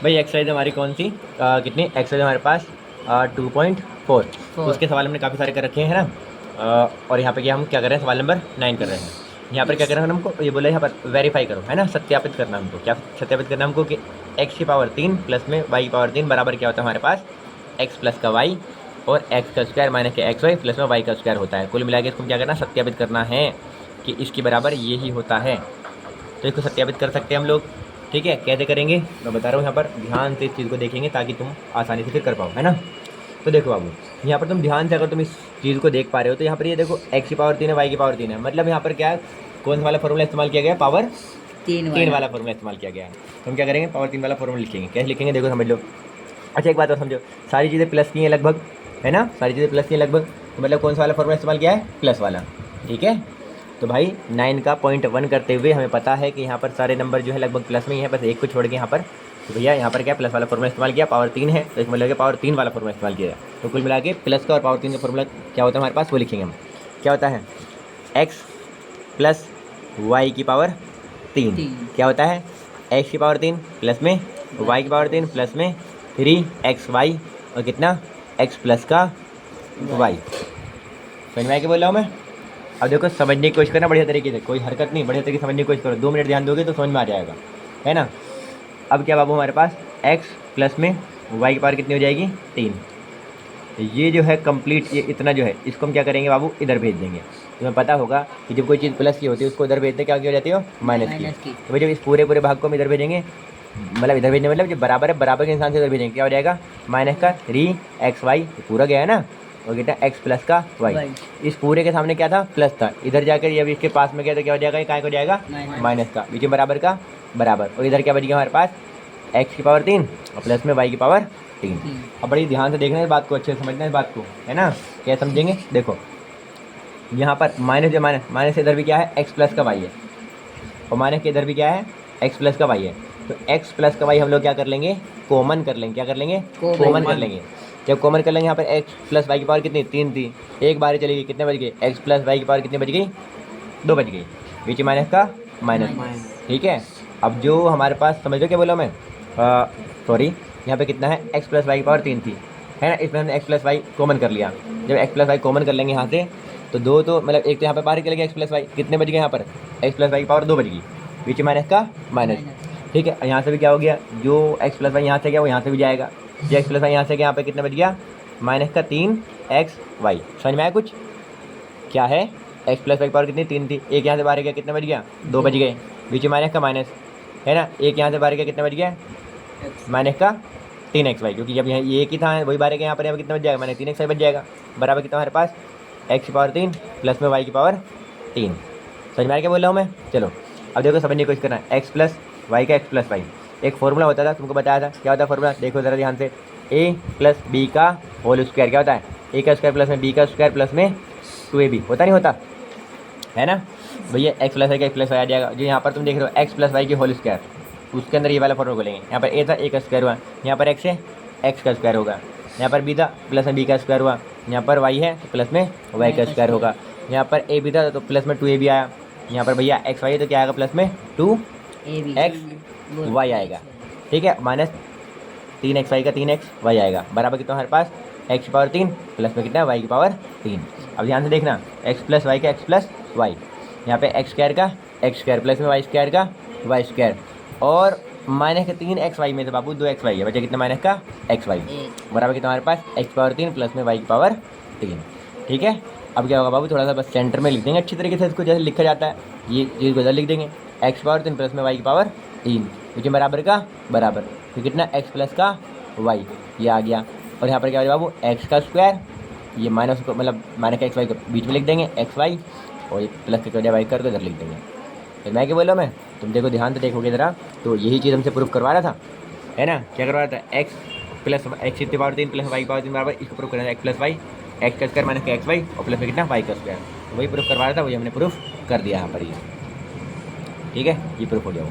भाई एक्सरसाइज हमारी कौन सी कितनी एक्सरसाइज हमारे पास 2.4। तो उसके सवाल हमने काफ़ी सारे कर रखे हैं ना। और यहाँ पे क्या हम क्या कर रहे हैं, सवाल नंबर 9 कर रहे हैं। यहाँ पर क्या कर रहे हैं हमको, ये बोला यहाँ पर वेरीफाई करो है ना, सत्यापित करना हमको। क्या सत्यापित करना हमको कि x की पावर 3 प्लस में y की पावर 3 बराबर क्या होता है हमारे पास x प्लस का y और x का स्क्वायर माइनस के एक्स वाई प्लस में y का स्क्वायर होता है। कुल मिला के इसको क्या करना, सत्यापित करना है कि इसके बराबर ये ही होता है। तो इसको सत्यापित कर सकते हैं हम लोग। ठीक है, कैसे करेंगे मैं बता रहा हूँ। यहाँ पर ध्यान से इस चीज़ को देखेंगे ताकि तुम आसानी से फिर कर पाओ, है ना। तो देखो बाबू, यहाँ पर तुम ध्यान से अगर तुम इस चीज़ को देख पा रहे हो तो यहाँ पर ये देखो x की पावर 3 है, y की पावर 3 है। मतलब यहाँ पर क्या है, कौन सा वाला फॉर्मूला इस्तेमाल किया गया, पावर 3 वाला फॉर्मूला इस्तेमाल किया गया है। तो हम क्या करेंगे, पावर 3 वाला फॉर्मूला लिखेंगे। कैसे लिखेंगे देखो समझ लो। अच्छा एक बात और समझो, सारी चीज़ें प्लस की हैं लगभग, है ना, सारी चीज़ें प्लस की हैं लगभग। तो मतलब कौन सा वाला फॉर्मूला इस्तेमाल किया है, प्लस वाला। ठीक है, तो भाई 9 का 0.1 करते हुए हमें पता है कि यहाँ पर सारे नंबर जो है लगभग प्लस में ही है, बस एक को छोड़ के यहाँ पर। तो भैया यहाँ पर क्या प्लस वाला फॉर्मूला इस्तेमाल किया, पावर 3 है तो इसमें मतलब पावर 3 वाला फॉर्मूला इस्तेमाल किया। तो कुल मिला के प्लस का और पावर 3 का फॉर्मूला क्या होता है हमारे पास, वो लिखेंगे हम। क्या होता है, एक्स प्लस वाई की पावर 3 क्या होता है, एक्स की पावर 3 प्लस में वाई की पावर 3 प्लस में 3xy और कितना x प्लस का y। समझ में आया क्या बोल रहा हूँ मैं। अब देखो समझने की कोशिश करना बढ़िया तरीके से, कोई हरकत नहीं, बढ़िया तरीके से समझने की कोशिश करो। 2 मिनट ध्यान दोगे तो समझ में आ जाएगा, है ना। अब क्या बाबू, हमारे पास x प्लस में y की पावर कितनी हो जाएगी, 3। ये जो है कंप्लीट, ये इतना जो है इसको हम क्या करेंगे बाबू, इधर भेज देंगे। तुम्हें पता होगा कि जब कोई चीज़ प्लस की होती है उसको इधर भेजते क्या हो जाती हो, माइनस की। तो भाई जब इस पूरे पूरे भाग को हम इधर भेजेंगे, मतलब इधर भेजने मतलब जो बराबर है, बराबर के इंसान से इधर भेजेंगे, क्या हो जाएगा, माइनस का 3xy पूरा गया है ना, और कितना x प्लस का y। इस पूरे के सामने क्या था, प्लस था, इधर जाकर ये अभी इसके पास में गया तो क्या हो जाएगा, ये काय हो जाएगा, माइनस का, बीच में बराबर का बराबर। और इधर क्या बच गया हमारे पास, x की पावर 3 और प्लस में y की पावर 3। अब बड़ी ध्यान से देखना इस बात को, अच्छे से समझना इस बात को, है ना। क्या समझेंगे देखो, यहाँ पर माइनस जो माइनस इधर भी क्या है, x प्लस का y है, और माइनस के इधर भी क्या है, x प्लस का y है। तो x प्लस का y हम लोग क्या कर लेंगे, कॉमन कर लेंगे। क्या कर लेंगे, कॉमन कर लेंगे। जब कॉमन कर लेंगे यहाँ पर x प्लस वाई की पावर कितनी, 3 थी, एक बार चली गई, कितने बच गए, x प्लस वाई की पावर कितनी बच गई, 2 बच गई, बीच माइनस का माइनस। ठीक है, अब जो हमारे पास समझ लो क्या बोला मैं, सॉरी, यहाँ पे कितना है, x प्लस वाई की पावर 3 थी, है ना। इसमें हमने x प्लस वाई कॉमन कर लिया। जब x प्लस वाई कॉमन कर लेंगे यहाँ से, तो दो तो मतलब एक तो यहाँ पे बाहर चले गया, x प्लस वाई कितने बच गए यहाँ पर, x प्लस वाई की पावर 2 बच गई, बीच माइनस का माइनस। ठीक है, यहाँ से भी क्या हो गया, जो x प्लस वाई यहाँ से गया वो यहाँ से भी जाएगा। जो x प्लस वाई यहाँ से गया, यहाँ पे कितना बच गया, माइनस का 3xy। समझ में आया कुछ, क्या है, x प्लस वाई की पावर कितनी, 3 थी, एक यहाँ से बाहर गया, कितना बच गया, 2 बच गए, बीच में माइनस का माइनस, है ना। एक यहाँ से बाहर गया, कितना बच गया, माइनस का 3xy, क्योंकि जब यहाँ ये एक ही था वही बाहर गया, यहाँ पर कितना बच जाएगा, माइनस 3xy बच जाएगा, बराबर कितना हमारे पास, x की पावर 3 प्लस में y की पावर 3। समझ में आया क्या बोल रहा हूँ मैं। चलो अब देखो समझने की कोशिश करना है, x प्लस वाई का x प्लस वाई एक फॉर्मूला होता था, तुमको बताया था, क्या होता है फॉर्मूला, देखो ज़रा ध्यान से, a प्लस बी का होल स्क्वायर क्या होता है, a का स्क्वायर प्लस में b का स्क्वायर प्लस में 2ab, होता नहीं होता, है ना। भैया x प्लस वाई का x प्लस वाई आ जाएगा। जो यहाँ पर तुम देख रहे हो x प्लस वाई की होल स्क्वायर, उसके अंदर ये वाला फॉर्मूला बोलेंगे। यहाँ पर a था, a का स्क्वायर हुआ, यहाँ पर x है, x का स्क्वायर होगा, यहाँ पर b था प्लस में b का स्क्वायर हुआ, यहाँ पर y है तो प्लस में y का स्क्वायर होगा, यहाँ पर a भी था तो प्लस में 2ab आया, यहाँ पर भैया x वाई है तो क्या आएगा, प्लस में 2xy आएगा। ठीक है, माइनस 3xy का 3xy आएगा, बराबर कितना हमारे पास, x की पावर 3 प्लस में कितना, y की पावर 3। अब ध्यान से देखना, x प्लस वाई का x प्लस वाई, यहाँ पे एक्स स्क्वायर का एक्स स्क्वायर प्लस में वाई स्क्वायर का वाई स्क्वायर, और माइनस के 3xy में से बाबू 2xy है, बचा कितना, माइनस का xy, बराबर कितना हमारे पास, x की पावर 3 प्लस में y की पावर 3। ठीक है, अब क्या होगा बाबू, थोड़ा सा बस सेंटर में लिख देंगे अच्छी तरीके से इसको, जैसे लिखा जाता है, ये चीज़ को इधर लिख देंगे, x की पावर 3 प्लस में y की पावर 3, क्योंकि बराबर का बराबर, तो कितना x प्लस का y, ये आ गया। और यहाँ पर क्या हो जाएगा बाबू, x का स्क्वायर, ये माइनस को मतलब माइनस का एक्स वाई को बीच में लिख देंगे, एक्स वाई, और ये प्लस के वजह वाई करके इधर लिख देंगे। फिर मैं क्या बोल रहा हूँ मैं, तुम देखो ध्यान से देखोगे ज़रा, तो यही चीज़ हमसे प्रूफ करवा रहा था, है ना। क्या करवा रहा था, एक्स प्लस एक्स की पावर 3 प्लस वाई की पावर 3 बराबर, इसको प्रूफ करना है, एक्स प्लस वाई, एक्स का स्क्वायर माइनस का एक्स वाई और प्लस में कितना, वाई का स्क्वायर। वही प्रूफ करवा रहा था, वही हमने प्रूफ कर दिया यहाँ पर ये। ठीक है, ये प्रूफ हो गया वो।